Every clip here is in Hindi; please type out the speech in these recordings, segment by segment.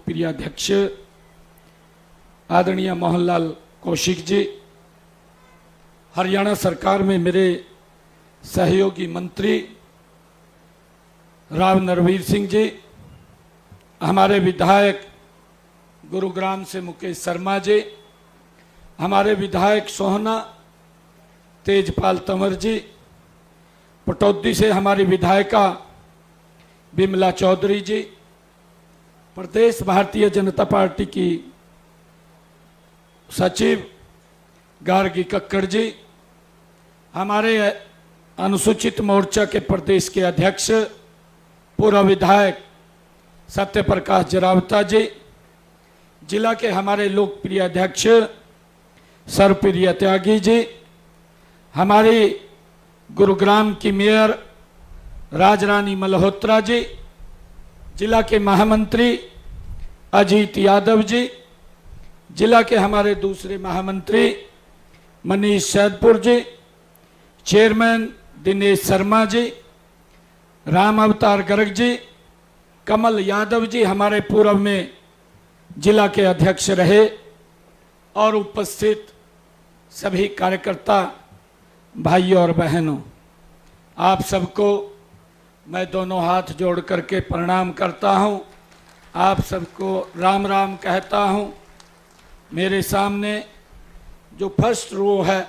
लोकप्रिय अध्यक्ष आदरणीय मोहनलाल कौशिक जी, हरियाणा सरकार में मेरे सहयोगी मंत्री राव नरवीर सिंह जी, हमारे विधायक गुरुग्राम से मुकेश शर्मा जी, हमारे विधायक सोहना तेजपाल तंवर जी, पटौदी से हमारी विधायिका बिमला चौधरी जी, प्रदेश भारतीय जनता पार्टी की सचिव गार्गी कक्कड़ जी, हमारे अनुसूचित मोर्चा के प्रदेश के अध्यक्ष पूर्व विधायक सत्य प्रकाश जरावता जी, जिला के हमारे लोकप्रिय अध्यक्ष सर्वप्रिय त्यागी जी, हमारी गुरुग्राम की मेयर राजरानी मल्होत्रा जी, जिला के महामंत्री अजीत यादव जी, जिला के हमारे दूसरे महामंत्री मनीष सैदपुर जी, चेयरमैन दिनेश शर्मा जी, राम अवतार गर्ग जी, कमल यादव जी, हमारे पूर्व में जिला के अध्यक्ष रहे, और उपस्थित सभी कार्यकर्ता भाइयों और बहनों, आप सबको मैं दोनों हाथ जोड़ करके प्रणाम करता हूं। आप सबको राम राम कहता हूं। मेरे सामने जो फर्स्ट रो है,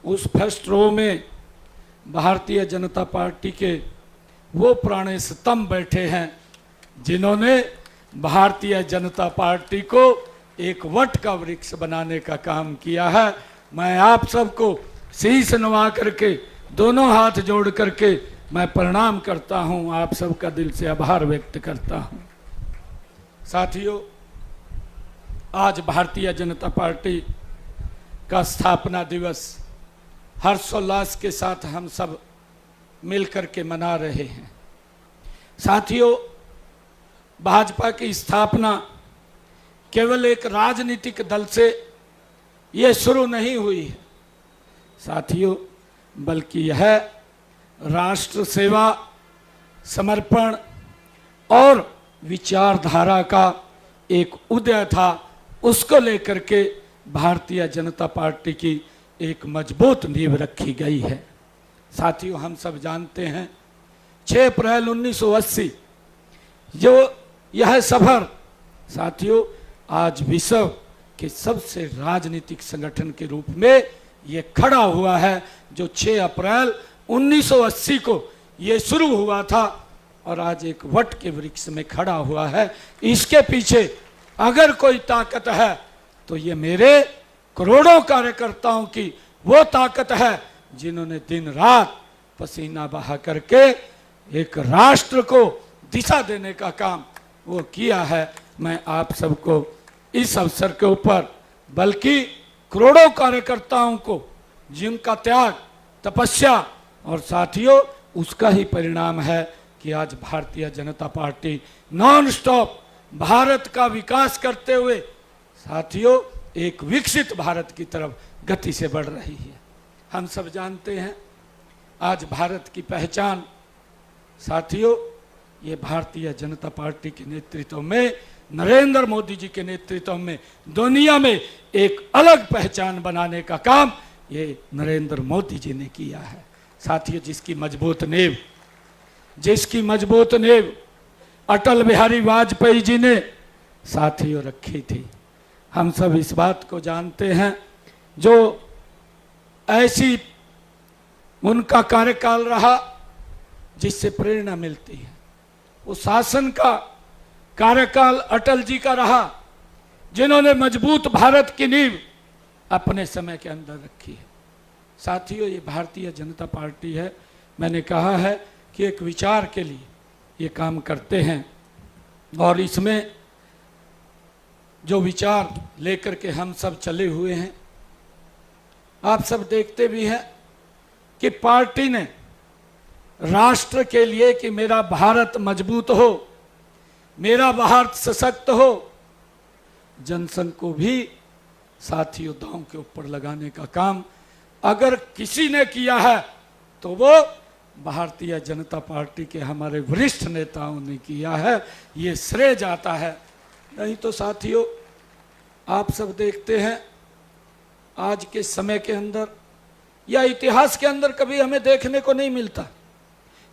उस फर्स्ट रो में भारतीय जनता पार्टी के वो पुराने स्तंभ बैठे हैं जिन्होंने भारतीय जनता पार्टी को एक वट का वृक्ष बनाने का काम किया है। मैं आप सबको शीश नवा करके दोनों हाथ जोड़ करके मैं प्रणाम करता हूं, आप सबका दिल से आभार व्यक्त करता हूं। साथियों, आज भारतीय जनता पार्टी का स्थापना दिवस हर्षोल्लास के साथ हम सब मिलकर के मना रहे हैं। साथियों, भाजपा की स्थापना केवल एक राजनीतिक दल से ये शुरू नहीं हुई है साथियों, बल्कि यह राष्ट्र सेवा, समर्पण और विचारधारा का एक उदय था। उसको लेकर के भारतीय जनता पार्टी की एक मजबूत नींव रखी गई है। साथियों, हम सब जानते हैं 6 अप्रैल 1980 जो यह सफर साथियों आज विश्व के सबसे राजनीतिक संगठन के रूप में ये खड़ा हुआ है, जो 6 अप्रैल 1980 को ये शुरू हुआ था और आज एक वट के वृक्ष में खड़ा हुआ है। इसके पीछे अगर कोई ताकत है तो ये मेरे करोड़ों कार्यकर्ताओं की वो ताकत है जिन्होंने दिन रात पसीना बहा करके एक राष्ट्र को दिशा देने का काम वो किया है। मैं आप सबको इस अवसर के ऊपर, बल्कि करोड़ों कार्यकर्ताओं को जिनका त्याग, तपस्या और साथियों उसका ही परिणाम है कि आज Bharatiya Janata party non stop Bharat का विकास करते हुए साथियों एक विकसित भारत की तरफ गति से बढ़ रही है। हम सब जानते हैं आज भारत की पहचान साथियों ये भारतीय जनता पार्टी के नेतृत्व में, नरेंद्र मोदी जी के नेतृत्व में दुनिया में एक अलग पहचान बनाने का काम ये नरेंद्र मोदी जी ने किया है। साथियों, जिसकी मजबूत नींव अटल बिहारी वाजपेयी जी ने साथियों रखी थी। हम सब इस बात को जानते हैं, जो ऐसी उनका कार्यकाल रहा जिससे प्रेरणा मिलती है। वो शासन का कार्यकाल अटल जी का रहा जिन्होंने मजबूत भारत की नींव अपने समय के अंदर रखी है। साथियों, ये भारतीय जनता पार्टी है, मैंने कहा है कि एक विचार के लिए ये काम करते हैं और इसमें जो विचार लेकर के हम सब चले हुए हैं, आप सब देखते भी हैं कि पार्टी ने राष्ट्र के लिए कि मेरा भारत मजबूत हो, मेरा भारत सशक्त हो, जनसंघ को भी साथियों दांव के ऊपर लगाने का काम अगर किसी ने किया है तो वो भारतीय जनता पार्टी के हमारे वरिष्ठ नेताओं ने किया है। ये श्रेय जाता है नहीं तो साथियों, आप सब देखते हैं आज के समय के अंदर या इतिहास के अंदर कभी हमें देखने को नहीं मिलता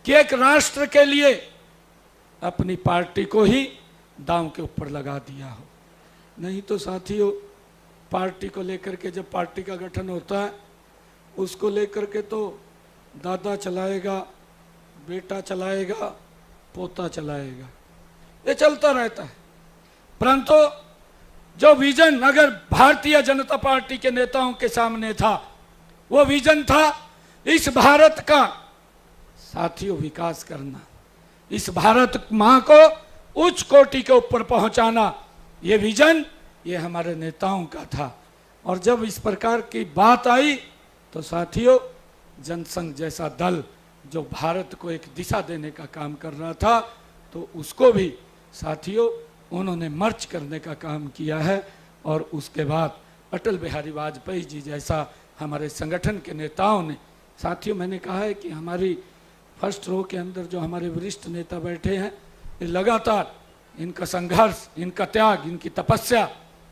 कि एक राष्ट्र के लिए अपनी पार्टी को ही दांव के ऊपर लगा दिया हो। नहीं तो साथियों, पार्टी को लेकर के जब पार्टी का गठन होता है, उसको लेकर के तो दादा चलाएगा, बेटा चलाएगा, पोता चलाएगा, ये चलता रहता है। परंतु जो विजन अगर भारतीय जनता पार्टी के नेताओं के सामने था, वो विजन था इस भारत का साथियों विकास करना, इस भारत मां को उच्च कोटि के ऊपर पहुंचाना। ये विजन ये हमारे नेताओं का था। और जब इस प्रकार की बात आई तो साथियों, जनसंघ जैसा दल जो भारत को एक दिशा देने का काम कर रहा था, तो उसको भी साथियों उन्होंने मर्ज करने का काम किया है। और उसके बाद अटल बिहारी वाजपेयी जी जैसा हमारे संगठन के नेताओं ने, साथियों मैंने कहा है कि हमारी फर्स्ट रो के अंदर जो हमारे वरिष्ठ नेता बैठे हैं, ये लगातार इनका संघर्ष, इनका त्याग, इनकी तपस्या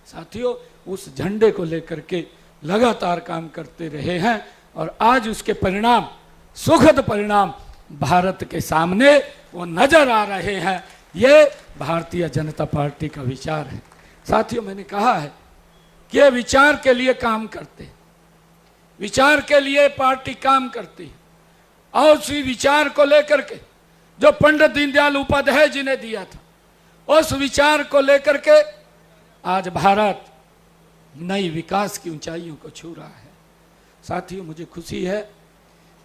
साथियों उस झंडे को लेकर के लगातार काम करते रहे हैं। और आज उसके परिणाम, सुखद परिणाम भारत के सामने वो नजर आ रहे हैं। ये भारतीय जनता पार्टी का विचार है। साथियों मैंने कहा है कि ये विचार के लिए काम करते हैं, विचार के लिए पार्टी काम करती है। और उसी विचार को लेकर के जो पंडित दीनदयाल उपाध्याय जी ने दिया था, उस विचार को लेकर के आज भारत नई विकास की ऊंचाइयों को छू रहा है। साथियों मुझे खुशी है,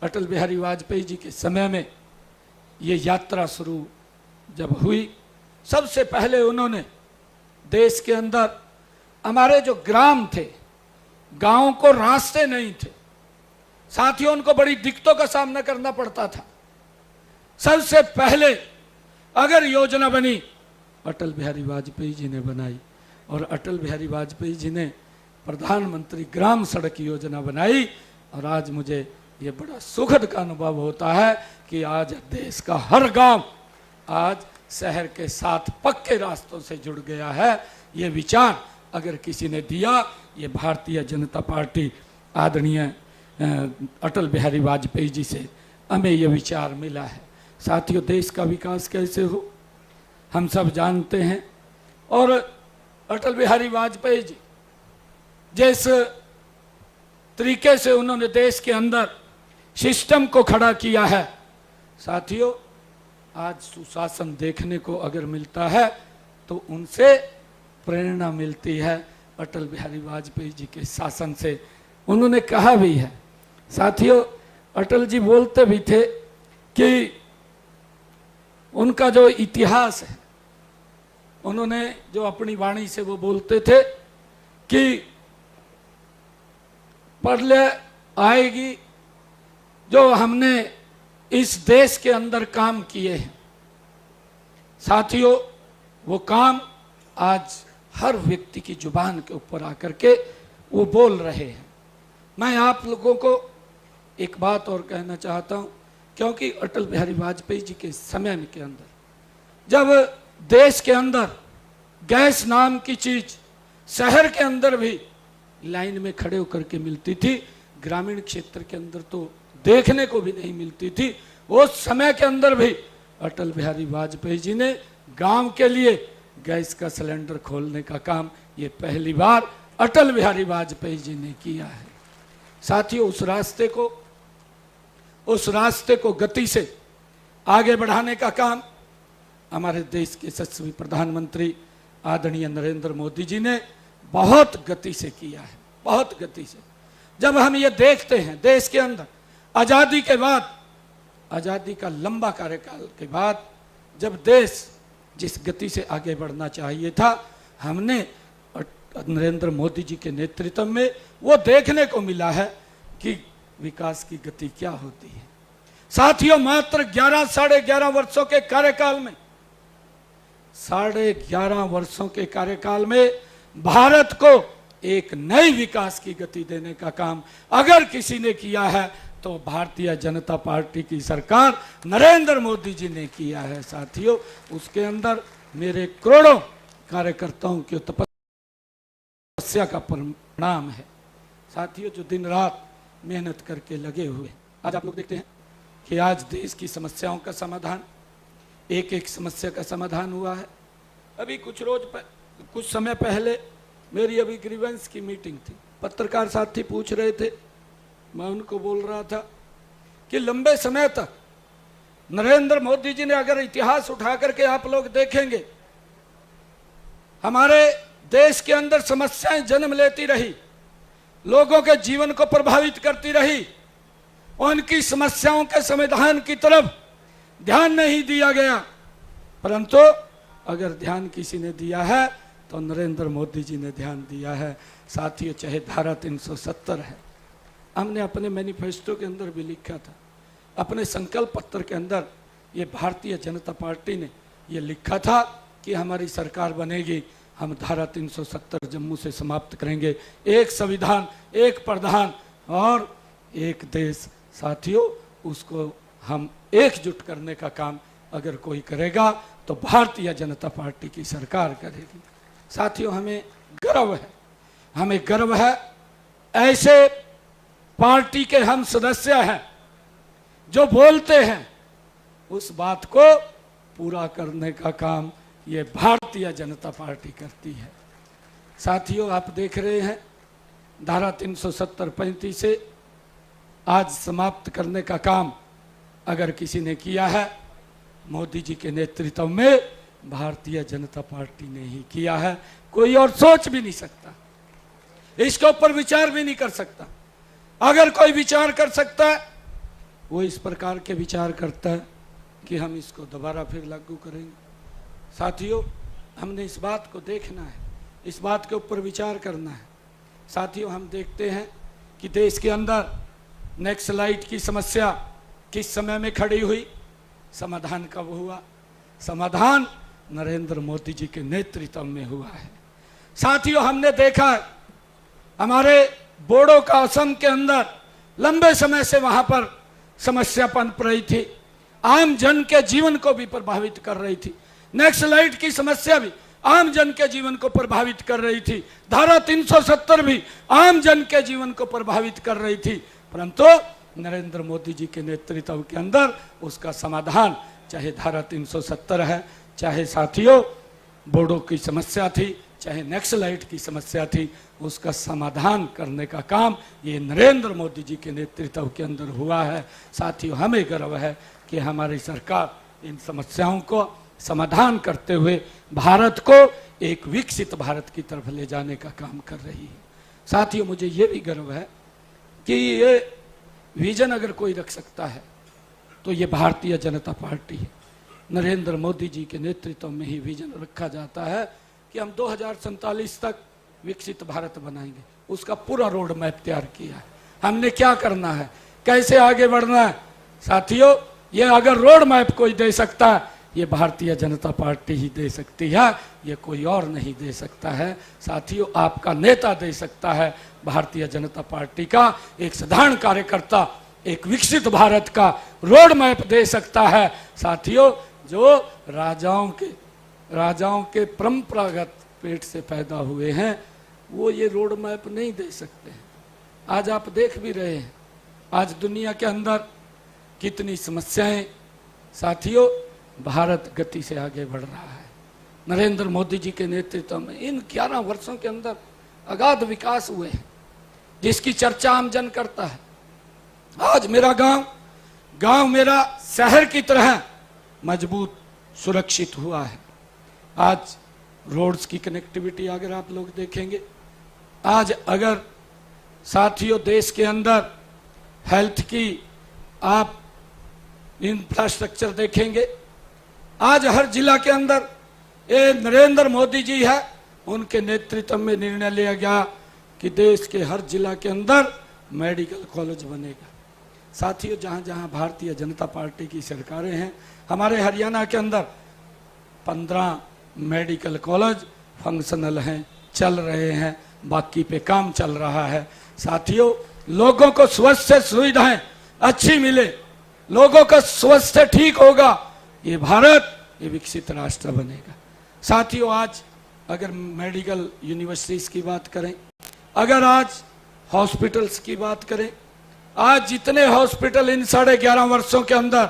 अटल बिहारी वाजपेयी जी के समय में ये यात्रा शुरू जब हुई, सबसे पहले उन्होंने देश के अंदर हमारे जो ग्राम थे, गांव को रास्ते नहीं थे साथियों, उनको बड़ी दिक्कतों का सामना करना पड़ता था। सबसे पहले अगर योजना बनी, अटल बिहारी वाजपेयी जी ने बनाई। और अटल बिहारी वाजपेयी जी ने प्रधानमंत्री ग्राम सड़क योजना बनाई। और आज मुझे ये बड़ा सुखद का अनुभव होता है कि आज देश का हर गांव आज शहर के साथ पक्के रास्तों से जुड़ गया है। ये विचार अगर किसी ने दिया, ये भारतीय जनता पार्टी आदरणीय अटल बिहारी वाजपेयी जी से हमें ये विचार मिला है। साथियों देश का विकास कैसे हो हम सब जानते हैं। और अटल बिहारी वाजपेयी जी जिस तरीके से उन्होंने देश के अंदर सिस्टम को खड़ा किया है, साथियों आज सुशासन देखने को अगर मिलता है तो उनसे प्रेरणा मिलती है, अटल बिहारी वाजपेयी जी के शासन से। उन्होंने कहा भी है साथियों, अटल जी बोलते भी थे कि उनका जो इतिहास है, उन्होंने जो अपनी वाणी से वो बोलते थे कि प्रलय आएगी, जो हमने इस देश के अंदर काम किए हैं साथियों, वो काम आज हर व्यक्ति की जुबान के ऊपर आकर के वो बोल रहे हैं। मैं आप लोगों को एक बात और कहना चाहता हूं, क्योंकि अटल बिहारी वाजपेयी जी के समय के अंदर जब देश के अंदर गैस नाम की चीज शहर के अंदर भी लाइन में खड़े होकर के मिलती थी, ग्रामीण क्षेत्र के अंदर तो देखने को भी नहीं मिलती थी, उस समय के अंदर भी अटल बिहारी वाजपेयी जी ने गांव के लिए गैस का सिलेंडर खोलने का काम ये पहली बार अटल बिहारी वाजपेयी जी ने किया है। साथियों उस रास्ते को गति से आगे बढ़ाने का काम हमारे देश के यशस्वी प्रधानमंत्री आदरणीय नरेंद्र मोदी जी ने बहुत गति से किया है, बहुत गति से। जब हम ये देखते हैं देश के अंदर आजादी के बाद, आजादी का लंबा कार्यकाल के बाद जब देश जिस गति से आगे बढ़ना चाहिए था, हमने नरेंद्र मोदी जी के नेतृत्व में वो देखने को मिला है कि विकास की गति क्या होती है। साथियों मात्र 11-11.5 वर्षों के कार्यकाल में, 11.5 वर्षों के कार्यकाल में भारत को एक नई विकास की गति देने का काम अगर किसी ने किया है तो भारतीय जनता पार्टी की सरकार नरेंद्र मोदी जी ने किया है। साथियों उसके अंदर मेरे करोड़ों कार्यकर्ताओं की तपस्या का परिणाम है। साथियों, जो दिन रात मेहनत करके लगे हुए, आज आप लोग देखते हैं कि आज देश की समस्याओं का समाधान, एक एक समस्या का समाधान हुआ है। अभी कुछ समय पहले मेरी अभी ग्रीवेंस की मीटिंग थी, पत्रकार साथी पूछ रहे थे, मैं उनको बोल रहा था कि लंबे समय तक नरेंद्र मोदी जी ने, अगर इतिहास उठा करके आप लोग देखेंगे, हमारे देश के अंदर समस्याएं जन्म लेती रही, लोगों के जीवन को प्रभावित करती रही, उनकी समस्याओं के समाधान की तरफ ध्यान नहीं दिया गया। परंतु अगर ध्यान किसी ने दिया है तो नरेंद्र मोदी जी ने ध्यान दिया है। साथियों, चाहे धारा 370 है, हमने अपने मैनिफेस्टो के अंदर भी लिखा था, अपने संकल्प पत्र के अंदर ये भारतीय जनता पार्टी ने ये लिखा था कि हमारी सरकार बनेगी, हम धारा 370 जम्मू से समाप्त करेंगे, एक संविधान, एक प्रधान और एक देश। साथियों, उसको हम एकजुट करने का काम अगर कोई करेगा तो भारतीय जनता पार्टी की सरकार करेगी। साथियों, हमें गर्व है ऐसे पार्टी के हम सदस्य हैं जो बोलते हैं उस बात को पूरा करने का काम ये भारतीय जनता पार्टी करती है। साथियों, आप देख रहे हैं धारा 370-35 से आज समाप्त करने का काम अगर किसी ने किया है, मोदी जी के नेतृत्व में भारतीय जनता पार्टी ने ही किया है। कोई और सोच भी नहीं सकता, इसके ऊपर विचार भी नहीं कर सकता। अगर कोई विचार कर सकता है, वो इस प्रकार के विचार करता है कि हम इसको दोबारा फिर लागू करेंगे। साथियों, हमने इस बात को देखना है, इस बात के ऊपर विचार करना है। साथियों, हम देखते हैं कि देश के अंदर नक्सलाइट की समस्या किस समय में खड़ी हुई, समाधान कब हुआ? समाधान नरेंद्र मोदी जी के नेतृत्व में हुआ है। साथियों, हमने देखा हमारे बोडो का असम के अंदर लंबे समय से वहां पर समस्या पनप रही थी, आम जन के जीवन को भी प्रभावित कर रही थी। नक्सलाइट की समस्या भी आम जन के जीवन को प्रभावित कर रही थी, धारा 370 भी आम जन के जीवन को प्रभावित कर रही थी। परंतु नरेंद्र मोदी जी के नेतृत्व के अंदर उसका समाधान, चाहे धारा 370 है, चाहे साथियों बोडो की समस्या थी, चाहे नक्सलाइट की समस्या थी, उसका समाधान करने का काम ये नरेंद्र मोदी जी के नेतृत्व के अंदर हुआ है। साथियों, हमें गर्व है कि हमारी सरकार इन समस्याओं को समाधान करते हुए भारत को एक विकसित भारत की तरफ ले जाने का काम कर रही है। साथियों, मुझे ये भी गर्व है कि ये विजन अगर कोई रख सकता है तो ये भारतीय जनता पार्टी है। नरेंद्र मोदी जी के नेतृत्व में ही विजन रखा जाता है कि हम 2047 तक विकसित भारत बनाएंगे। उसका पूरा रोड मैप तैयार किया है, हमने क्या करना है, कैसे आगे बढ़ना है। साथियों, ये अगर रोड मैप कोई दे सकता है, ये भारतीय जनता पार्टी ही दे सकती है, ये कोई और नहीं दे सकता है। साथियों, आपका नेता दे सकता है, भारतीय जनता पार्टी का एक साधारण कार्यकर्ता एक विकसित भारत का रोड मैप दे सकता है। साथियों, जो राजाओं के परंपरागत पेट से पैदा हुए हैं, वो ये रोड मैप नहीं दे सकते हैं। आज आप देख भी रहे हैं, आज दुनिया के अंदर कितनी समस्याएं। साथियों, भारत गति से आगे बढ़ रहा है नरेंद्र मोदी जी के नेतृत्व में। इन 11 वर्षों के अंदर अगाध विकास हुए हैं, जिसकी चर्चा आम जन करता है। आज मेरा गांव मेरा शहर की तरह मजबूत सुरक्षित हुआ है। आज रोड्स की कनेक्टिविटी अगर आप लोग देखेंगे, आज अगर साथियों देश के अंदर हेल्थ की आप इंफ्रास्ट्रक्चर देखेंगे, आज हर जिला के अंदर ये नरेंद्र मोदी जी है, उनके नेतृत्व में निर्णय लिया गया कि देश के हर जिला के अंदर मेडिकल कॉलेज बनेगा। साथियों, जहां जहां भारतीय जनता पार्टी की सरकारें हैं, हमारे हरियाणा के अंदर 15 मेडिकल कॉलेज फंक्शनल हैं, चल रहे हैं, बाकी पे काम चल रहा है। साथियों, लोगों को स्वास्थ्य सुविधाएं अच्छी मिले, लोगों का स्वास्थ्य ठीक होगा, ये भारत ये विकसित राष्ट्र बनेगा। साथियों, आज अगर मेडिकल यूनिवर्सिटीज़ की बात करें, अगर आज हॉस्पिटल्स की बात करें, आज जितने हॉस्पिटल इन 11.5 वर्षों के अंदर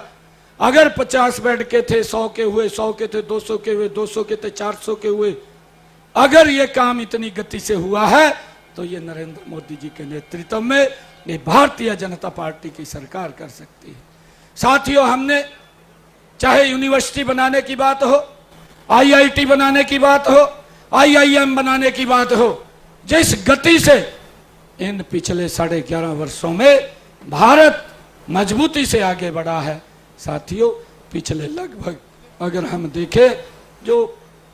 अगर 50 बेड के थे 100 के हुए, 100 के थे 200 के हुए, 200 के थे 400 के हुए। अगर ये काम इतनी गति से हुआ है तो ये नरेंद्र मोदी जी के नेतृत्व में ये भारतीय जनता पार्टी की सरकार कर सकती है। साथियों, हमने चाहे यूनिवर्सिटी बनाने की बात हो, आईआईटी बनाने की बात हो, आईआईएम बनाने की बात हो, जिस गति से इन पिछले 11.5 वर्षों में भारत मजबूती से आगे बढ़ा है, साथियों पिछले लगभग अगर हम देखें जो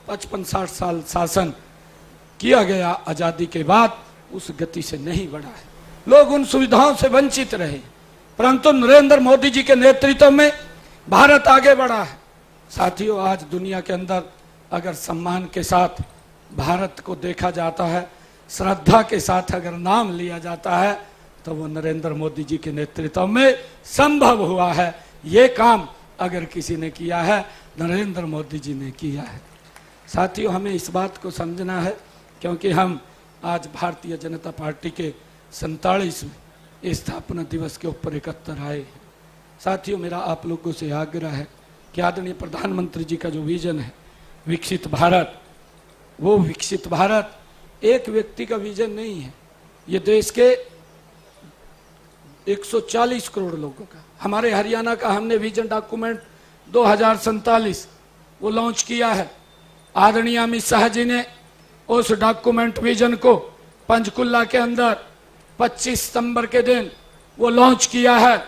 55-60 साल शासन किया गया आजादी के बाद, उस गति से नहीं बढ़ा है। लोग उन सुविधाओं से वंचित रहे, परंतु नरेंद्र मोदी जी के नेतृत्व में भारत आगे बढ़ा है। साथियों, आज दुनिया के अंदर अगर सम्मान के साथ भारत को देखा जाता है, श्रद्धा के साथ अगर नाम लिया जाता है, तो वो नरेंद्र मोदी जी के नेतृत्व में संभव हुआ है। ये काम अगर किसी ने किया है, नरेंद्र मोदी जी ने किया है। साथियों, हमें इस बात को समझना है, क्योंकि हम आज भारतीय जनता पार्टी के 47वें स्थापना दिवस के ऊपर एकत्र आए हैं। साथियों, मेरा आप लोगों से आग्रह है कि आदरणीय प्रधानमंत्री जी का जो विजन है विकसित भारत, वो विकसित भारत एक व्यक्ति का विजन नहीं है, ये देश के 140 करोड़ लोगों का। हमारे हरियाणा का हमने विजन डॉक्यूमेंट 2047 वो लॉन्च किया है। आदरणीय अमित शाह जी ने उस डॉक्यूमेंट विजन को पंचकुला के अंदर 25 सितंबर के दिन वो लॉन्च किया है,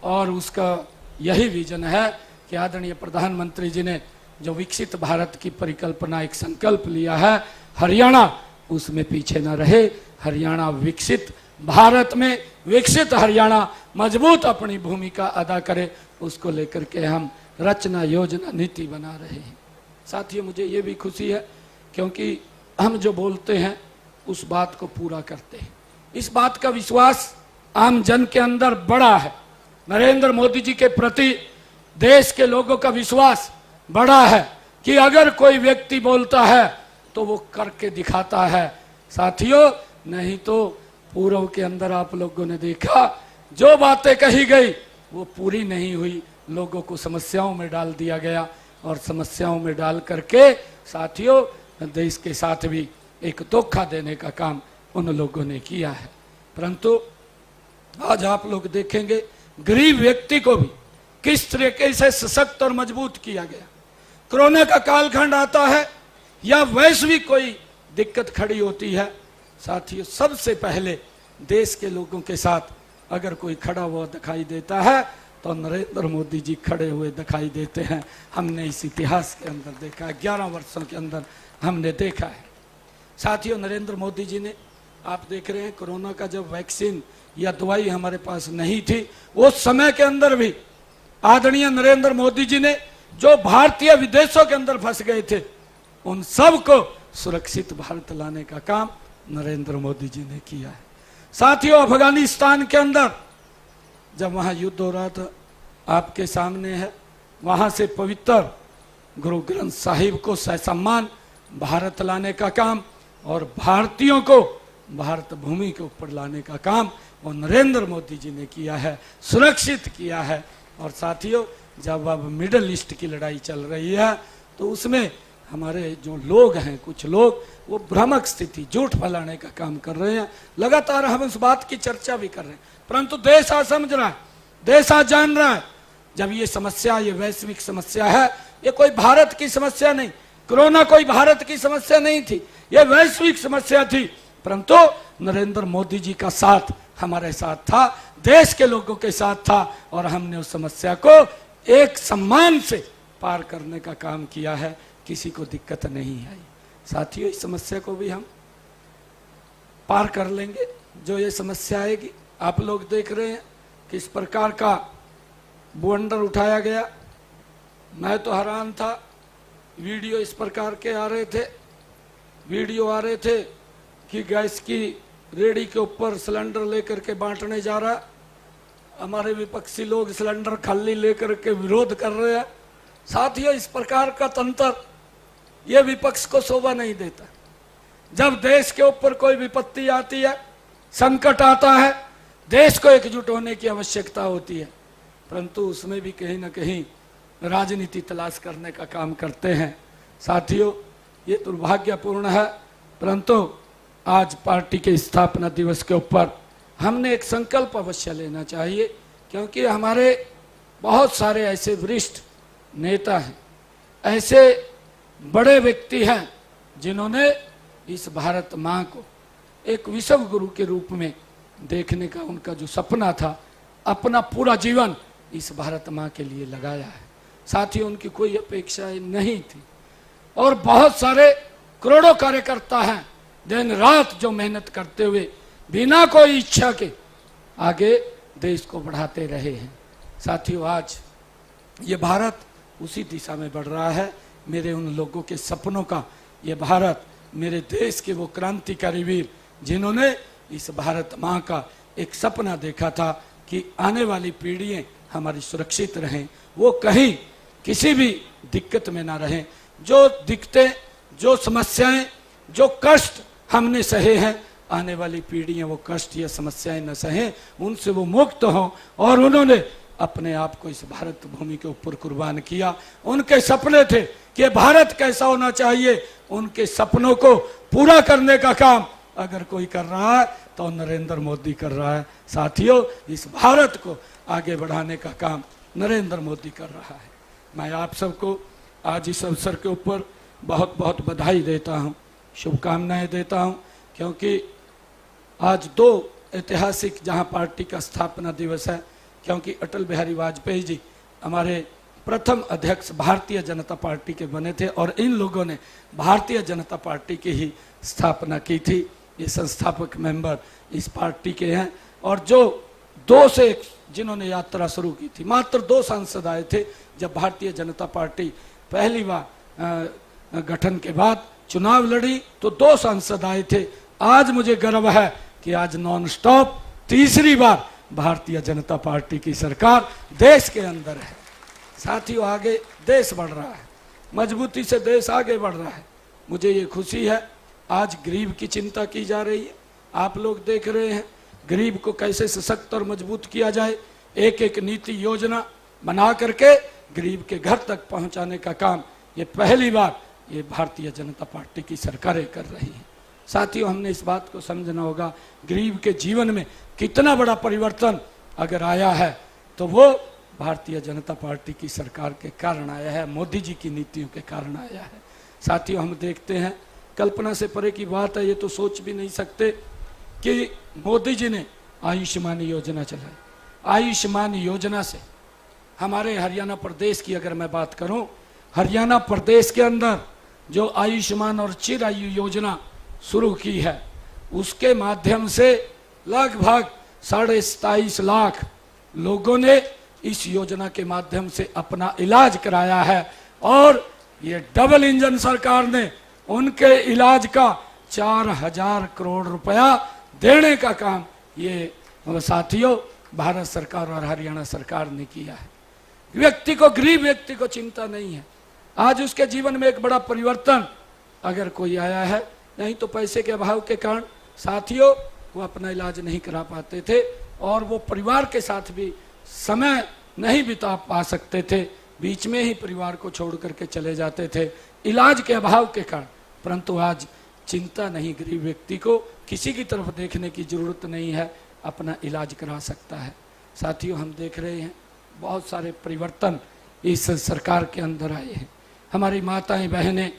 और उसका यही विजन है कि आदरणीय प्रधानमंत्री जी ने जो विकसित भारत की परिकल्पना, एक संकल्प लिया है, हरियाणा उसमें पीछे न रहे। हरियाणा विकसित भारत में विकसित हरियाणा मजबूत अपनी भूमिका अदा करे, उसको लेकर के हम रचना योजना नीति बना रहे हैं। साथियों, मुझे ये भी खुशी है क्योंकि हम जो बोलते हैं उस बात को पूरा करते हैं। इस बात का विश्वास आम जन के अंदर बड़ा है। नरेंद्र मोदी जी के प्रति देश के लोगों का विश्वास बड़ा है कि अगर कोई व्यक्ति बोलता है तो वो करके दिखाता है। साथियों, नहीं तो पूर्व के अंदर आप लोगों ने देखा जो बातें कही गई वो पूरी नहीं हुई, लोगों को समस्याओं में डाल दिया गया, और समस्याओं में डाल करके साथियों देश के साथ भी एक धोखा देने का काम उन लोगों ने किया है। परंतु आज आप लोग देखेंगे गरीब व्यक्ति को भी किस तरीके से सशक्त और मजबूत किया गया। कोरोना का कालखंड आता है या वैश्विक कोई दिक्कत खड़ी होती है, साथियों सबसे पहले देश के लोगों के साथ अगर कोई खड़ा हुआ दिखाई देता है तो नरेंद्र मोदी जी खड़े हुए दिखाई देते हैं। हमने इस इतिहास के अंदर देखा है, 11 वर्षों के अंदर हमने देखा है। साथियों, नरेंद्र मोदी जी ने, आप देख रहे हैं कोरोना का जब वैक्सीन या दवाई हमारे पास नहीं थी, उस समय के अंदर भी आदरणीय नरेंद्र मोदी जी ने जो भारतीय विदेशों के अंदर फंस गए थे उन सब को सुरक्षित भारत लाने का काम नरेंद्र मोदी जी ने किया है। साथियों, अफगानिस्तान के अंदर जब वहां युद्ध हो रहा था, आपके सामने है, वहां से पवित्र गुरु ग्रंथ साहिब को ससम्मान भारत लाने का काम और भारतीयों को भारत भूमि के ऊपर लाने का काम वो नरेंद्र मोदी जी ने किया है, सुरक्षित किया है। और साथियों, जब अब मिडल ईस्ट की लड़ाई चल रही है तो उसमें हमारे जो लोग हैं, कुछ लोग वो भ्रामक स्थिति, झूठ फैलाने का काम कर रहे हैं। लगातार हम इस बात की चर्चा भी कर रहे हैं, परंतु देश आज समझ रहा है, देश आज जान रहा है, जब ये समस्या, ये वैश्विक समस्या है, ये कोई भारत की समस्या नहीं, कोरोना कोई भारत की समस्या नहीं थी, ये वैश्विक समस्या थी। परंतु नरेंद्र मोदी जी का साथ हमारे साथ था, देश के लोगों के साथ था, और हमने उस समस्या को एक सम्मान से पार करने का काम किया है, किसी को दिक्कत नहीं आई। साथियों, इस समस्या को भी हम पार कर लेंगे। जो ये समस्या आएगी, आप लोग देख रहे हैं किस प्रकार का बवंडर उठाया गया। मैं तो हैरान था, वीडियो इस प्रकार के आ रहे थे, वीडियो आ रहे थे कि गैस की रेडी के ऊपर सिलेंडर लेकर के बांटने जा रहा, हमारे विपक्षी लोग सिलेंडर खाली लेकर के विरोध कर रहे हैं। साथियों, इस प्रकार का तंत्र ये विपक्ष को शोभा नहीं देता। जब देश के ऊपर कोई विपत्ति आती है, संकट आता है, देश को एकजुट होने की आवश्यकता होती है, परंतु उसमें भी कहीं ना कहीं राजनीति तलाश करने का काम करते हैं। साथियों, ये दुर्भाग्यपूर्ण है, परंतु आज पार्टी के स्थापना दिवस के ऊपर हमने एक संकल्प अवश्य लेना चाहिए, क्योंकि हमारे बहुत सारे ऐसे वरिष्ठ नेता हैं, ऐसे बड़े व्यक्ति हैं जिन्होंने इस भारत माँ को एक विश्व गुरु के रूप में देखने का उनका जो सपना था, अपना पूरा जीवन इस भारत माँ के लिए लगाया है। साथियों, उनकी कोई अपेक्षाएं नहीं थी और बहुत सारे करोड़ों कार्यकर्ता हैं दिन रात जो मेहनत करते हुए बिना कोई इच्छा के आगे देश को बढ़ाते रहे हैं। साथियों, आज ये भारत उसी दिशा में बढ़ रहा है। मेरे उन लोगों के सपनों का ये भारत, मेरे देश के वो क्रांतिकारी वीर जिन्होंने इस भारत माँ का एक सपना देखा था कि आने वाली पीढ़ियाँ हमारी सुरक्षित रहें, वो कहीं किसी भी दिक्कत में ना रहें। जो दिक्कतें, जो समस्याएं, जो कष्ट हमने सहे हैं, आने वाली पीढ़ियाँ वो कष्ट या समस्याएं न सहें, उनसे वो मुक्त हों। और उन्होंने अपने आप को इस भारत भूमि के ऊपर कुर्बान किया। उनके सपने थे कि भारत कैसा होना चाहिए, उनके सपनों को पूरा करने का काम अगर कोई कर रहा है तो नरेंद्र मोदी कर रहा है। साथियों, इस भारत को आगे बढ़ाने का काम नरेंद्र मोदी कर रहा है। मैं आप सबको आज इस अवसर के ऊपर बहुत बहुत बधाई देता हूँ, शुभकामनाएं देता हूँ, क्योंकि आज दो ऐतिहासिक जहाँ पार्टी का स्थापना दिवस है, क्योंकि अटल बिहारी वाजपेयी जी हमारे प्रथम अध्यक्ष भारतीय जनता पार्टी के बने थे और इन लोगों ने भारतीय जनता पार्टी की ही स्थापना की थी। ये संस्थापक मेंबर इस पार्टी के हैं और जो दो से जिन्होंने यात्रा शुरू की थी, मात्र 2 सांसद आए थे जब भारतीय जनता पार्टी पहली बार गठन के बाद चुनाव लड़ी, तो 2 सांसद आए थे। आज मुझे गर्व है कि आज नॉन स्टॉप तीसरी बार भारतीय जनता पार्टी की सरकार देश के अंदर है। साथियों, आगे देश बढ़ रहा है, मजबूती से देश आगे बढ़ रहा है। मुझे ये खुशी है, आज गरीब की चिंता की जा रही है। आप लोग देख रहे हैं गरीब को कैसे सशक्त और मजबूत किया जाए, एक एक नीति योजना बना करके गरीब के घर तक पहुंचाने का काम ये पहली बार ये भारतीय जनता पार्टी की सरकारें कर रही हैं। साथियों, हमने इस बात को समझना होगा, गरीब के जीवन में कितना बड़ा परिवर्तन अगर आया है तो वो भारतीय जनता पार्टी की सरकार के कारण आया है, मोदी जी की नीतियों के कारण आया है। साथियों, हम देखते हैं, कल्पना से परे की बात है, ये तो सोच भी नहीं सकते कि मोदी जी ने आयुष्मान योजना चलाई। आयुष्मान योजना से हमारे हरियाणा प्रदेश की अगर मैं बात करूं, हरियाणा प्रदेश के अंदर जो आयुष्मान और चिरायु योजना शुरू की है, उसके माध्यम से लगभग 27.5 लाख लोगों ने इस योजना के माध्यम से अपना इलाज कराया है और ये डबल इंजन सरकार ने उनके इलाज का 4000 करोड़ रुपया देने का काम ये साथियों भारत सरकार और हरियाणा सरकार ने किया है। व्यक्ति को, गरीब व्यक्ति को चिंता नहीं है। आज उसके जीवन में एक बड़ा परिवर्तन अगर कोई आया है, नहीं तो पैसे के अभाव के कारण साथियों वो अपना इलाज नहीं करा पाते थे और वो परिवार के साथ भी समय नहीं बिता पा सकते थे, बीच में ही परिवार को छोड़ करके चले जाते थे इलाज के अभाव के कारण। परंतु आज चिंता नहीं, गरीब व्यक्ति को किसी की तरफ देखने की जरूरत नहीं है, अपना इलाज करा सकता है। साथियों, हम देख रहे हैं बहुत सारे परिवर्तन इस सरकार के अंदर आए हैं। हमारी माताएं बहनें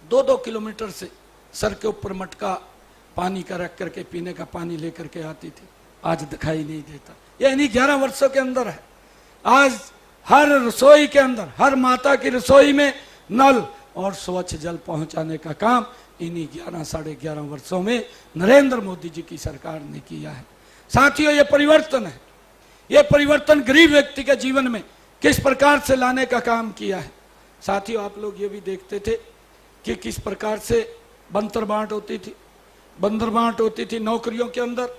2-2 किलोमीटर से सर के ऊपर मटका पानी का रख करके पीने का पानी लेकर के आती थी, आज दिखाई नहीं देता। ये इन्हीं 11 वर्षों के अंदर है। आज हर रसोई के अंदर, हर माता की रसोई में नल और स्वच्छ जल पहुंचाने का काम इन्हीं 11-11.5 वर्षों में नरेंद्र मोदी जी की सरकार ने किया है। साथियों, ये परिवर्तन है, ये परिवर्तन गरीब व्यक्ति के जीवन में किस प्रकार से लाने का काम किया है। साथियों, आप लोग ये भी देखते थे कि किस प्रकार से बंतर बांट होती थी, बंदर बांट होती थी नौकरियों के अंदर,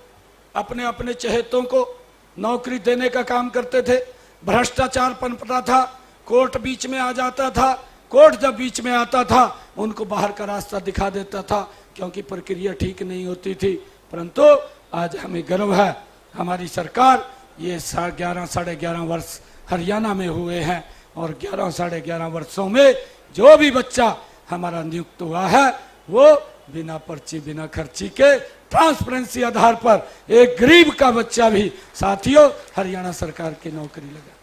अपने अपने चहेतों को नौकरी देने का काम करते थे, भ्रष्टाचार पनपता था, कोर्ट बीच में आ जाता था, कोर्ट जब बीच में आता था उनको बाहर का रास्ता दिखा देता था, क्योंकि प्रक्रिया ठीक नहीं होती थी। परंतु आज हमें गर्व है, हमारी सरकार ये 11 साढ़े 11 वर्ष हरियाणा में हुए हैं, और 11 साढ़े 11 वर्षों में जो भी बच्चा हमारा नियुक्त हुआ है वो बिना पर्ची बिना खर्ची के ट्रांसपेरेंसी आधार पर एक गरीब का बच्चा भी साथियों हरियाणा सरकार की नौकरी लगा।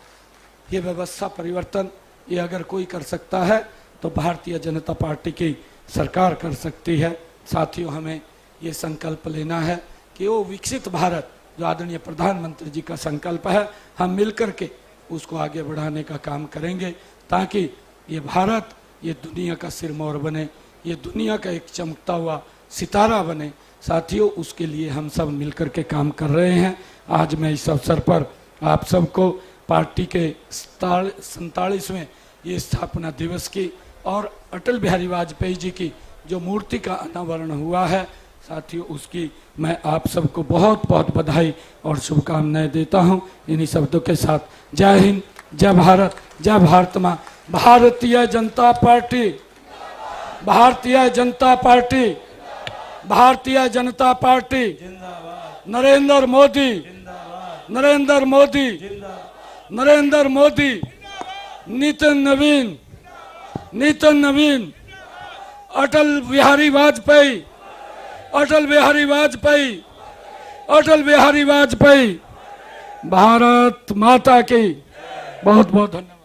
ये व्यवस्था परिवर्तन ये अगर कोई कर सकता है तो भारतीय जनता पार्टी की सरकार कर सकती है। साथियों हमें ये संकल्प लेना है कि वो विकसित भारत जो आदरणीय प्रधानमंत्री जी का संकल्प है, हम मिलकर के उसको आगे बढ़ाने का काम करेंगे, ताकि ये भारत ये दुनिया का सिरमौर बने, ये दुनिया का एक चमकता हुआ सितारा बने। साथियों उसके लिए हम सब मिलकर के काम कर रहे हैं। आज मैं इस अवसर पर आप सबको पार्टी के 47वें ये स्थापना दिवस की और अटल बिहारी वाजपेयी जी की जो मूर्ति का अनावरण हुआ है, साथियों उसकी मैं आप सबको बहुत बहुत बधाई और शुभकामनाएं देता हूं। इन्हीं शब्दों के साथ जय हिंद, जय भारत, जय भारत मां। Bharatiya Janata party, Bharatiya Janata party, Bharatiya Janata party, Narendra Modi, Narendra Modi, Narendra Modi, Nitin नवीन, नितिन नवीन, अटल बिहारी वाजपेयी, अटल बिहारी वाजपेयी, अटल बिहारी वाजपेयी। भारत माता की बहुत बहुत धन्यवाद।